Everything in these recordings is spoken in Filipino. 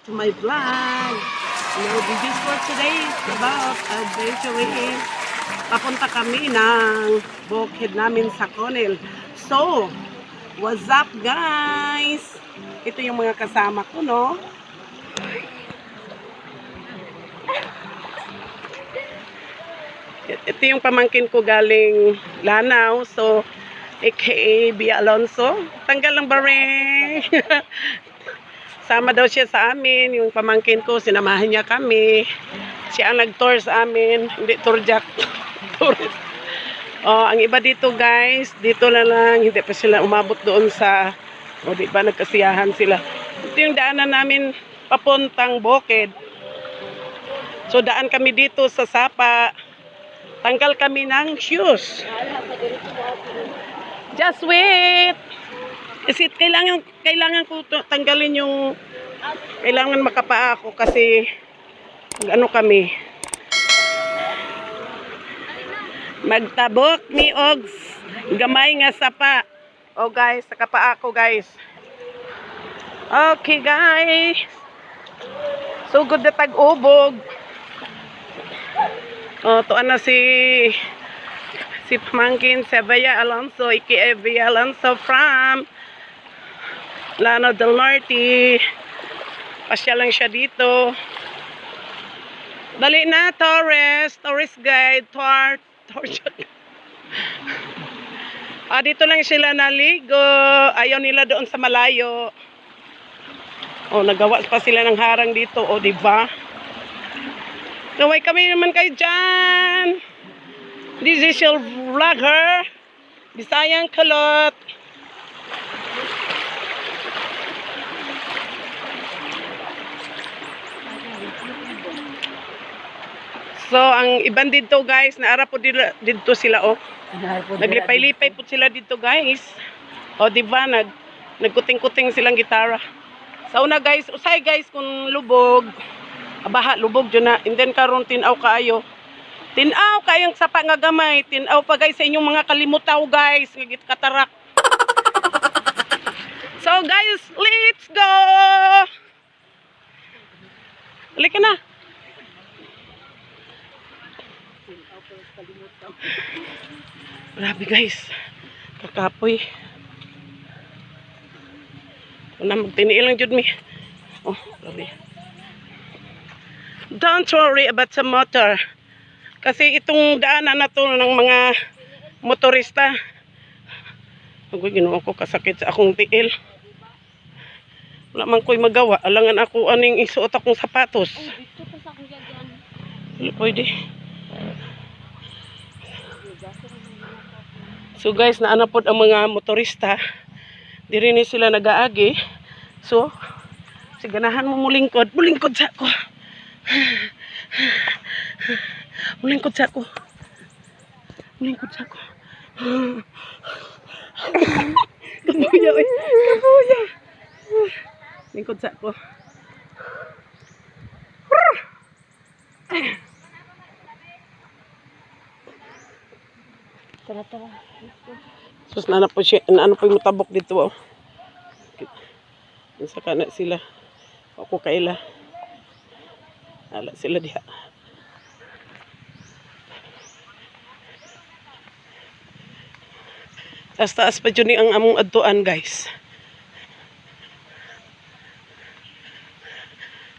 to my vlog. The this for today is about adventuring. Papunta kami ng bukid namin sa Conil. So, what's up guys? Ito yung mga kasama ko, no? Ito yung pamangkin ko galing Lanao. So, aka Bia Alonso. Tanggal ng bareng. Sama daw siya sa amin. Yung pamangkin ko, sinamahan niya kami. Siya ang nag-tour sa amin. Hindi tour jack. Tourist. Oh, ang iba dito guys, dito na lang. Hindi pa sila umabot doon sa, o di ba nagkasiyahan sila. Ito yung daanan namin papuntang bukid. So daan kami dito sa Sapa. Tanggal kami ng shoes. Just wait. Kasi kailangan ko tanggalin yung kailangan makapaa ako kasi ano kami magtabok ni og gamay nga sapa. Oh guys, nakapaa ako guys. Okay guys. So good na tag-ubog. Oh, tuan na si pamangkin si Bia Alonso, aka Bia Alonso from Lanao del Norte. Pasya lang siya dito. Dali na, tourist guide, tour. Dito lang sila naligo. Ayaw nila doon sa malayo. Oh, nagawa pa sila ng harang dito, oh, di ba? Gaway kami naman kayo dyan. This is your vlogger, Bisayang Kulot. So, ang iban dito guys, naara po dito sila, oh. Naglipay-lipay po sila dito guys. O, diba, nagkuting-kuting silang gitara. Sa una guys, usay guys kung lubog. Abaha, lubog dyan na. And then karon tinaw kaayo. Tinaw kayong sapa nga gamay. Tinaw pa guys sa inyong mga kalimutaw guys. Ngagit katarak. So guys, let's go! Halika na. Grabe guys, kakapoy. Una magtiniil lang jud mi. Oh, grabe. Don't worry about the motor. Kasi itong daanan na to ng mga motorista. Agoy, ginawa ko kasakit sa akong tiil. Wala man ko'y magawa. Alangan ako aning isuot akong sapatos. Wala pwede. So guys, naanapod ang mga motorista. Diri ni sila nagaagi. So, siganahan mo mulingkod. Mulingkod sa ako. Mulingkod sa ako. Mulingkod sa ako. Kapuya, oy. Kapuya. Lingkod sa ako. Tara. Sus na po siya, ano po yung matabok dito, oh. Saka na sila. Ako kaila. Ala sila diha. Taas pa dyan ang among adtuan, guys.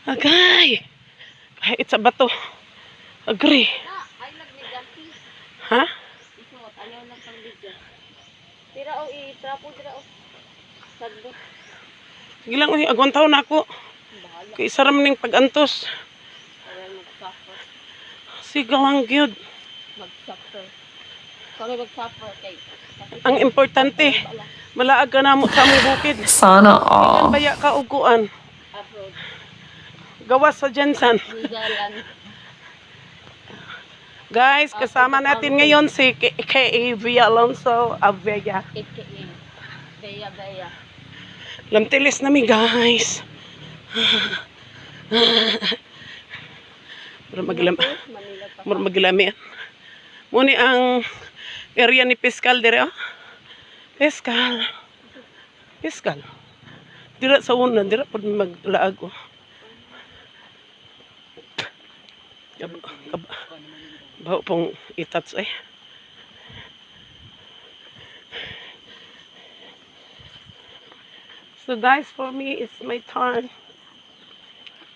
Agay! Kahit sa bato. Agree. Ha? Tira o i-trapo tira o. Sagbot. Sige lang, agwan taon na ako. Kaya isa ram ning pag-antos. Ayan, mag-suffer. Sige lang, gyud. Mag-suffer. Kami mag-suffer kay. Ang importante, malaag ka na mo sa among bukid. Sana all. Baya ka uguan. Abroad. Gawas sa Jensen. New Zealand. Guys, kasama natin ngayon si K.A. Bia Alonso Avella. AKA. Bea. Lamtilis na mi guys. Mura maglami. Muni ang area ni Piskal dire, oh. Piskal. Dira sa una, dira pud maglaag, oh. Baho pong itats eh. So guys, for me, it's my turn.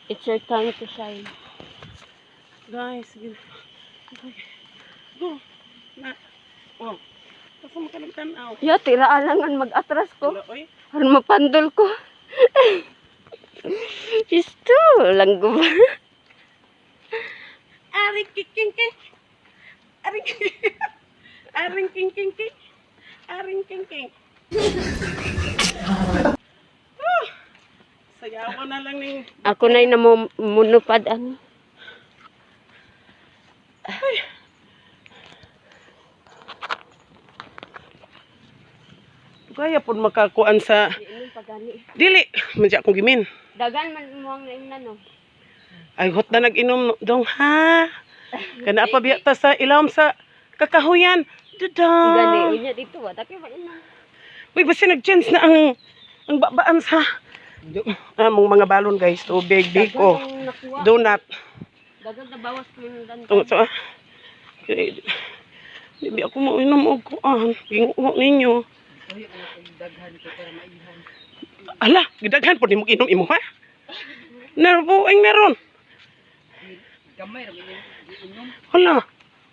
It's your time to shine. Guys, sige. Go. Na. Oh. Kasi mo ka nagtanaw. Ya, tira alangan mag-atras ko. Wala, oy. Para mapandol ko. Isto, langgo ba? Aring king. Aring king. Aring king. Aring king. Sayawan na lang ning Ako na yung namunupad ano. kaya pud makakuan sa Iinom pagani. dili man siya akong gimin. Dagan man mo ang naimnan no. Ay hot na nag-inom dong ha. Kana pa biya ta sa ilawom sa kakahuyan. Gani Dada. unya dito wa taki mainan. Uy basta nag-chance na ang babaan sa among mga balon guys, tubig, biko, donut. Dagan na bawas ko yung dandan. Tungod sa Hindi ako mainom og kuan. Ginguo ninyo. Ala, gidaghan po ni mo inom imo ha? Narbuing meron. Gamay ra inom. Hala,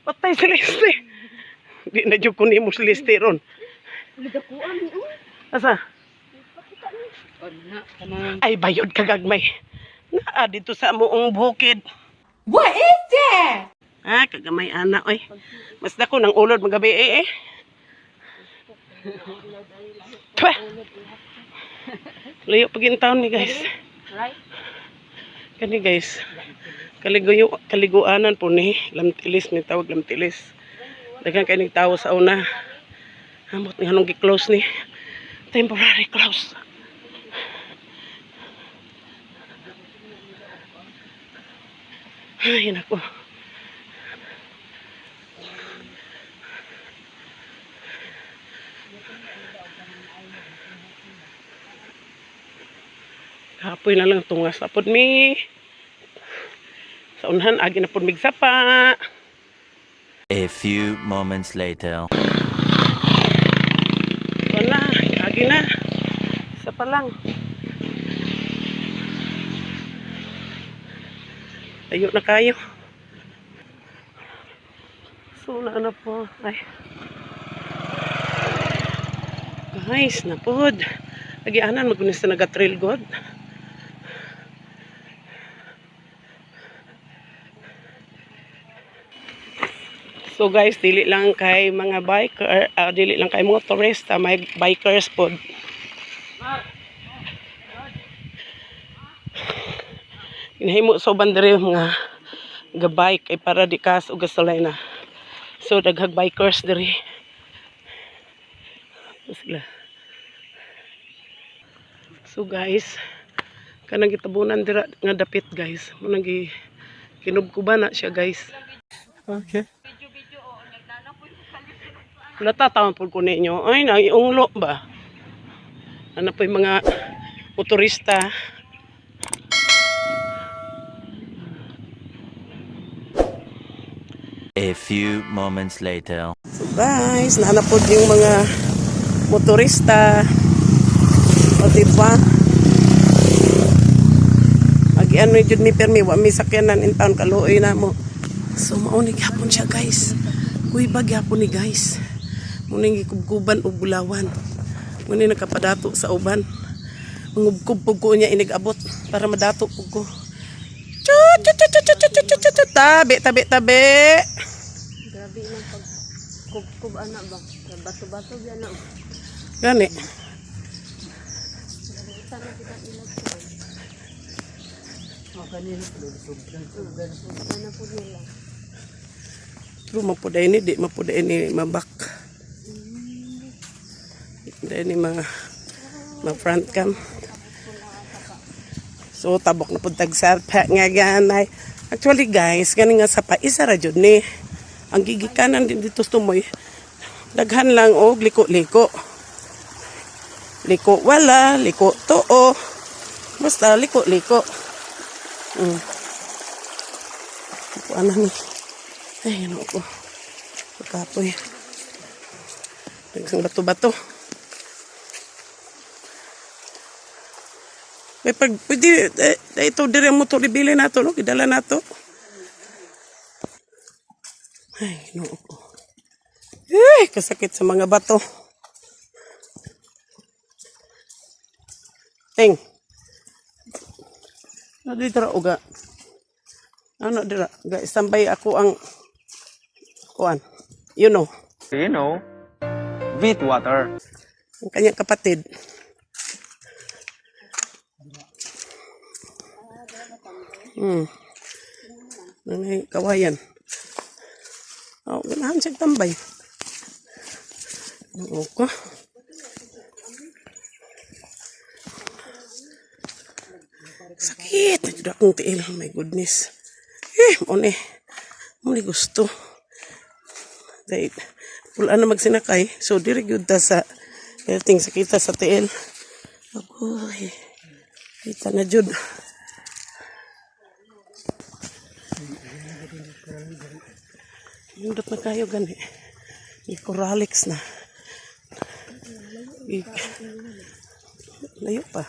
patay si Leste. Di na jud ko nimo si Leste ron. Ligakuan ni Asa? Na kanang Ay bayod kagagmay. Naa dito sa amoong bukid. What is that? Ah, kagamay ana oy. Mas dako ng ulod magabi eh. Twa. Layo pagintaon ni guys. Right? Kani guys. Kaliguanan po ni lamtilis ni tawag lamtilis. Daghan kay ning tawo sa una. Amot ni hanong gi-close ni. Temporary close. Ay, nako. Kapoy na lang tungas na pod mi. Sa unahan, agi na pod migsapa. A few moments later. Wala, agi na. Isa pa lang. Tayo na kayo. So, na po. Ay. Guys, na pod. Agianan, magunis na nag-trail god. So guys, dili lang kay mga biker, dili lang kay motorista, may bikers pod. Inahimo so bandere mga ga-bike ay para di kas og gasolina. So daghag bikers diri. Sila. So guys, kanang gitabunan dira nga dapit guys. Mo nang kinubkuban na siya guys. Okay. Wala tatawan po ko ninyo. Ay, naiunglo ba? Ano po yung mga motorista. A few moments later. So guys, nahanap po yung mga motorista. O diba? Agi-ano yun ni Permi, wami sakyanan in town, kaluoy na mo. So maunig hapon siya guys. Uy, bagyapon ni guys. Muning gikubkuban o bulawan. Muning nakapadato sa uban. Mangubkub ko niya inigabot para madato ko. Tabi. Grabe nang pagkubkub ana ba? Bato-bato yan na. Gani. Sana kita ilag ko. kanina Ano po nila? Pero mapuday ni, di mapuday ni mabak. Hindi ni ma-front cam. So, tabok na po tagsarpa nga ganay. Actually guys, gani nga sapa, isa ra jud ni. Ang gigikanan din dito tumoy. Daghan lang og liko-liko. Liko wala, liko too. Basta liko-liko. Kuan na ni. Ay, ano ko. Pagkapoy. Nagsang bato-bato. May pag, pwede, ito dire mo to, ibili na to, no? Idala na to. Ay, ano ko. Eh, kasakit sa mga bato. Ting. Ano dito uga? Ano dira? Ga istambay ako ang kuan. You know. With water. Ang kanyang kapatid. Nanay kawayan. Oh, ganahan siya tambay. Oo ko. Sakit. Najuda akong tiil. Oh my goodness. Muna. Muna gusto. Dahil, wala na magsinakay. So, diri gyud ta sa everything sakita sa tiil. Agoy. Kita na jud. Nindot na kayo gani. Ikoralix na. Layo pa.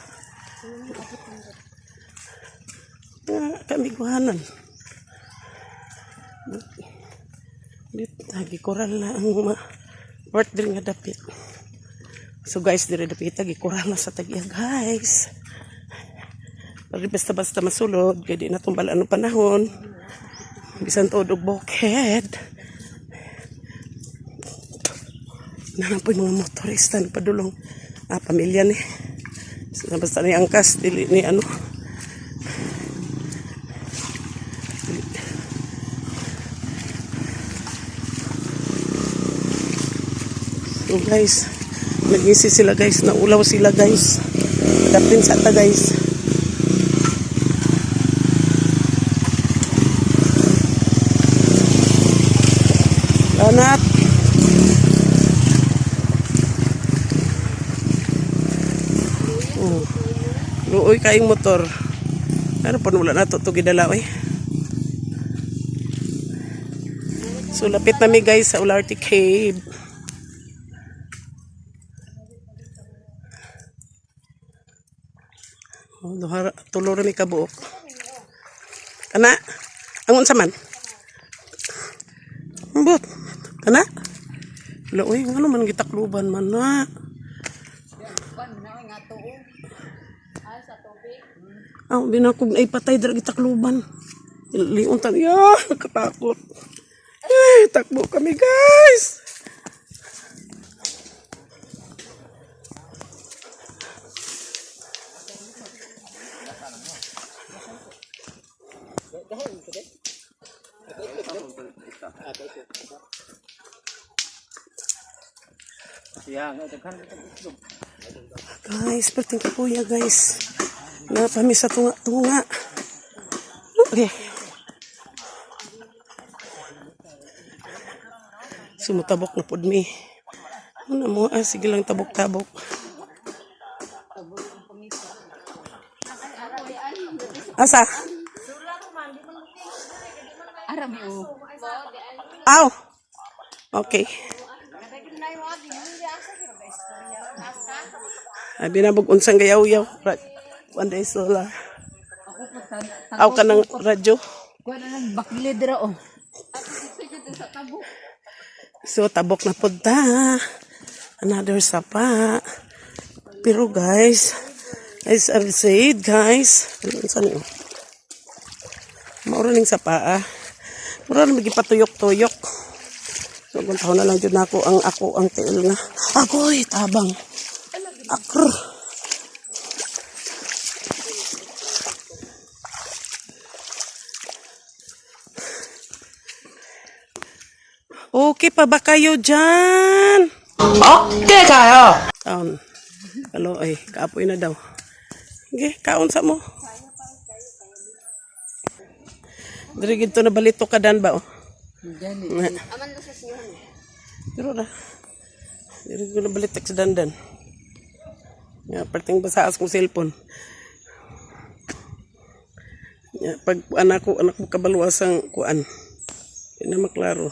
Kami guhanan. Dito, gikoral na ang worth din nga dapit. So guys, dire dapit, gikoral na sa tagya guys. Pag basta-basta masulod, kaya di na tumbalaan ng panahon. Bisan to og bukid. Nanan po yung mga motorista na padulong. Pamilya ni. Basta ni angkas, dili ni ano. So guys, nag-isi sila guys, naulaw sila guys. Dapin sa ta guys. Anak. Luoy kaing motor. Ano pa wala na to gidala oy. So lapit na mi guys sa Ularte Cave. Duhara tulor mi kabuok. Kana angon sa man? Ambot. Kana? Luoy ngano man gitakluban man na. Binakog na ipatay dira gitakluban. Liun tan ya, nakatakot. Takbo kami guys. Guys, perting kapuya guys. Napami sa tunga-tunga. Okay. Sumutabok na pod mi. Ano mo? Sige lang tabok-tabok. Asa? Arami o. Aw! Okay. Binabog unsang gayaw-yaw. One day solar. Aw ka ng radyo. Kuha na ng bakilid ra o. So, tabok na po ta. Another sapa. Pero guys, as I've said, guys, saan yun? Mauro ning sapa, Mauro na magipatuyok-tuyok. So, guntaw na lang dyan ako ang tiil nga. Agoy, tabang. Akr. Okay pa ba kayo dyan? Okay kayo! Kaon. Halo, ay, kaapoy na daw. Okay, kaon sa mo. Dari gito na balito ka dan ba? Aman na sa siyon. Pero na. Dari gito na balito sa dandan. Nga, parting basaas kong cellphone. Pag anak ko kabaluasang kuan. Di na maklaro.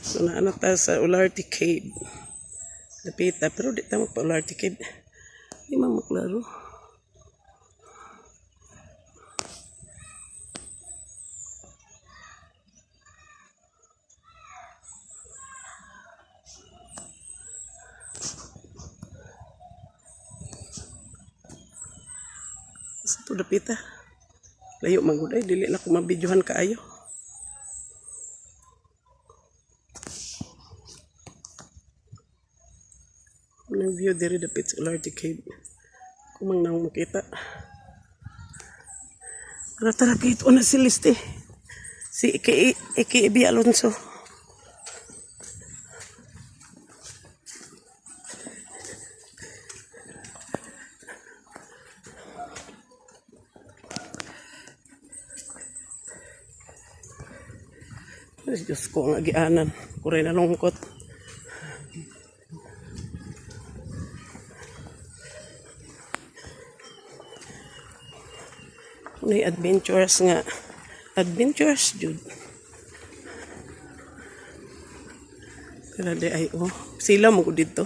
So naano ta sa Olarte Cave. Dapita, pero di ta magpa Olarte Cave. Di man maklaro. Sa to dapita. Layo maguday, dili na ko mabidyohan kaayo. Ang view diri dapit sa Olarte Cave. Kung mang nang makita. Pero talaga ito na si Liste. Si Iki Alonso. Ay, Diyos ko ang agianan. Kuray na lungkot. May adventures nga. Adventures, Jude. Kaya di ay, oh. Sila mo ko dito.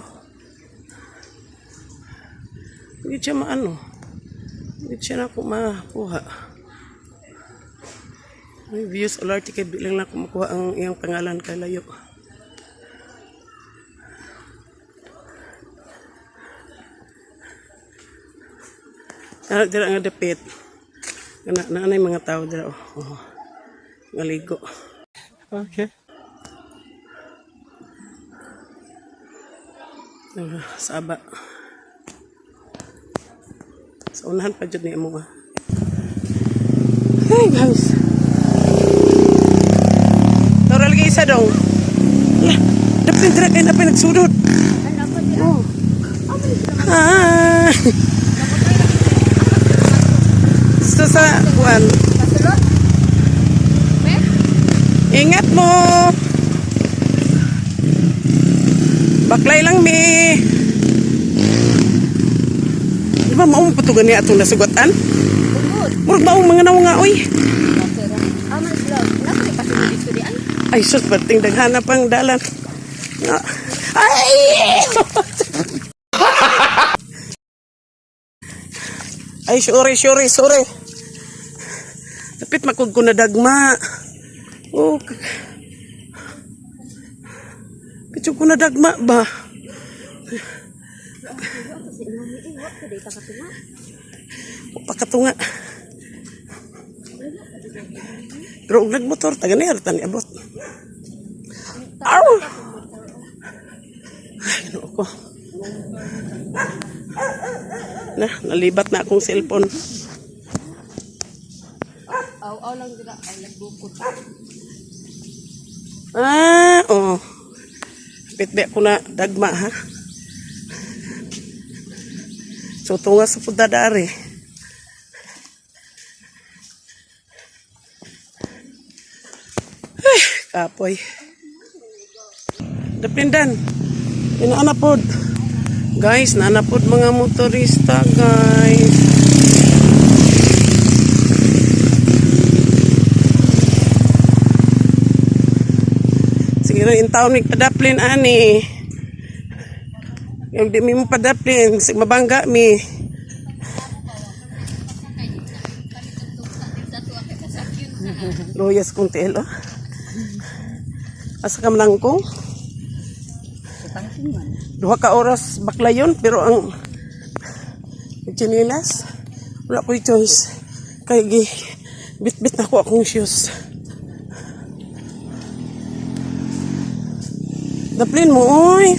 Hindi siya maano. Hindi siya na ako makuha. May views Olarte Cave. Bilang na ako makuha ang iyang pangalan kalayo. Dira nga dapit. Naanay mga tao dira. Oh. Ngaligo. Okay. Saba. Sa unahan pa dyan ni mo. Hey guys. Tara lagi isa dong. Yeah. Dapat dira kayo na pinagsudod. Oh. Ah. So sa buwan. Ingat mo. Baklay lang mi. Di ba maong patugan niya atong nasugatan? Murag maong mga naunga oy. Ay sus, bating daghana pang dalan. Ay! Ay, sorry. Tapit makog ko na dagma. Oh. Pichog ko na dagma ba? Pakatunga. Pero og nagmotor taga ni hartan abot. Aw! Ay, ano ko? Nalibat na akong cellphone. Aw lang dira ay nagbukod. Oh. Pitbe ko na dagma ha. So tunga sa pudadari. Kapoy. Dapindan. Inaanapod. Guys, naanapod mga motorista, guys. Sige rin, in town nagpadaplin, ani. Yung di mo padaplin, mabangga mi. Loyas kong telo. Asa kam lang ko? Duha ka oras baklayon, pero ang chinilas, wala ko'y choice. Kaya bit-bit na ko akong shoes. Daplin mo, oy.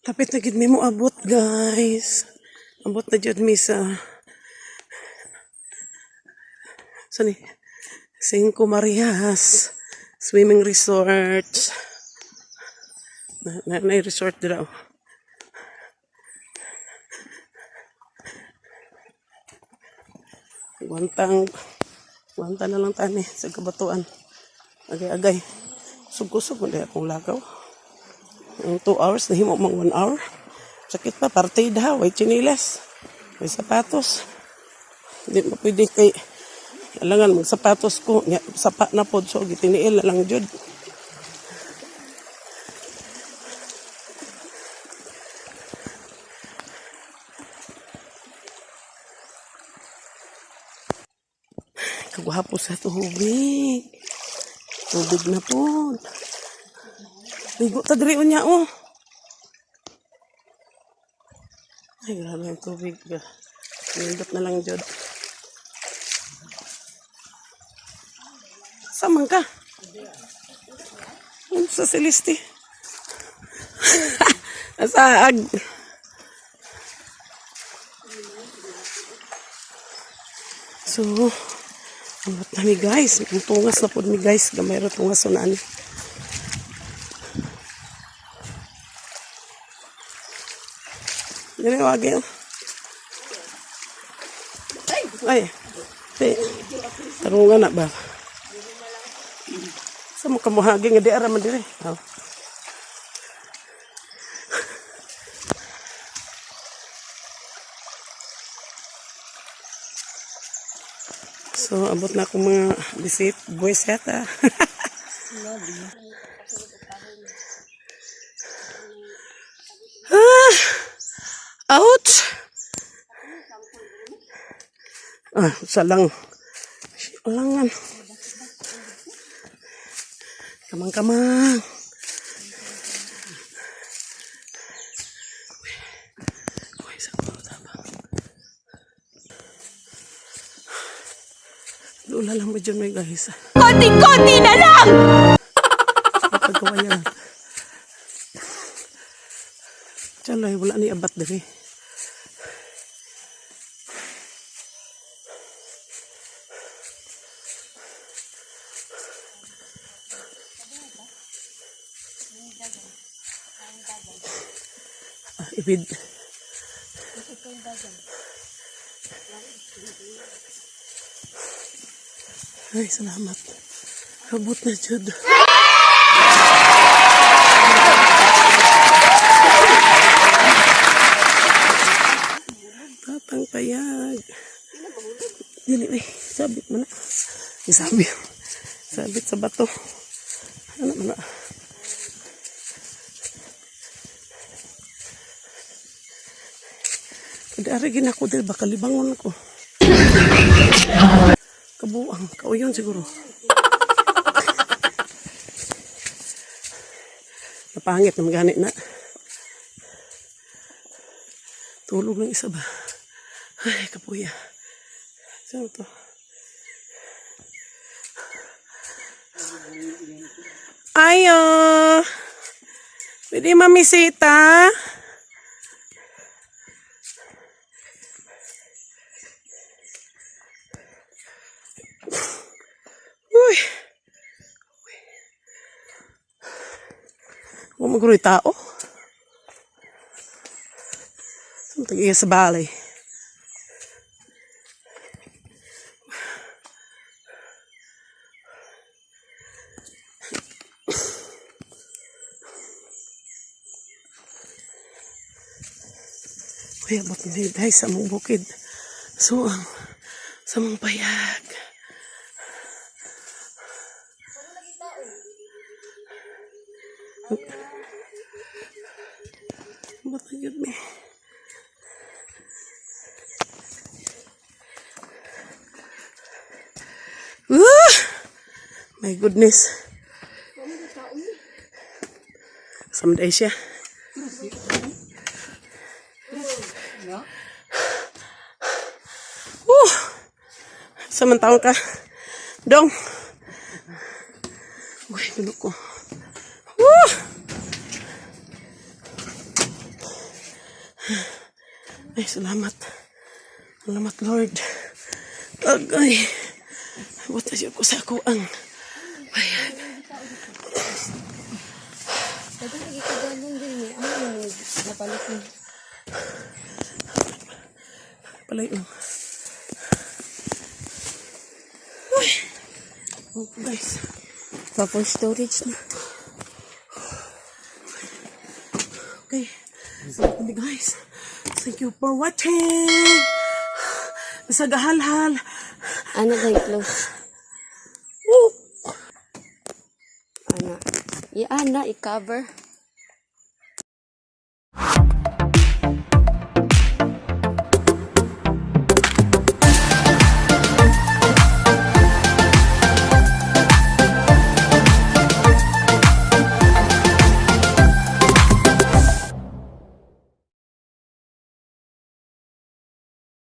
Tapit na gid mi mo abot, guys. Abot na jud mi sa sani Cinco Marias Swimming Resort. Na resort dira. Guwanta na lang tani sa kabatuan. Agay-agay. Sug-kusog mo akong lagaw. Ang 2 hours, nahimo mang 1 hour. Sakit pa, partida, way chinilas. May sapatos. Hindi mo pwede kay alangan magsapatos ko. Sapa na po, so gitiniil na lang jud. Kagwapo sa tubig. Tubig na po. Ligo ta diri unya oh. Ay, grabe ang tubig. Nindot na lang jud. Saman ka? Ano sa Celeste? Nasaag. So, amot na mi guys. Ang tungas na po mi guys. Gamay ro tungas na ani. Dili wagi. Ay. Tarungan na ba? Sa mo kamuhagi nga di ara man diri. So, abot na akong mga buwiseta. Ouch! Salang. Alangan. Kamang-kamang. Uy, sa tabang. Lula lang ba dyan may guys? Konti-konti na lang! Pagkawa yan. Chalay, wala ni abat diri. Ibid. Ay, salamat. Kabut na jud. Tatang payag. Dili, sabit mo na. Sabit sa bato. Ano mo na. Dari gina ko dahil baka libangon ko. Kabuang, kauyon siguro. Napangit na magani na. Tulog ng isa ba? Ay, kapuya. Saan to? Ayo! Pwede mamisita? Uy. Huwag magruy tao. Saan tagiya sa balay? Uy, abot na guys sa mong bukid. So, sa mong payag. Abot na yun me. My goodness. Someday siya. Samantawang ka. Dong. Uy, dulu ko. Ay, salamat. Salamat, Lord. Agay. Buta siya ko sa ako ang bayag. Dagang lagi ka ganun din eh. Ano yung napalit mo? Palay mo. Guys. For storage na. Okay. Hindi guys. Thank you for watching. Nasa gahalhal. Ano ba close? Ana. I-cover.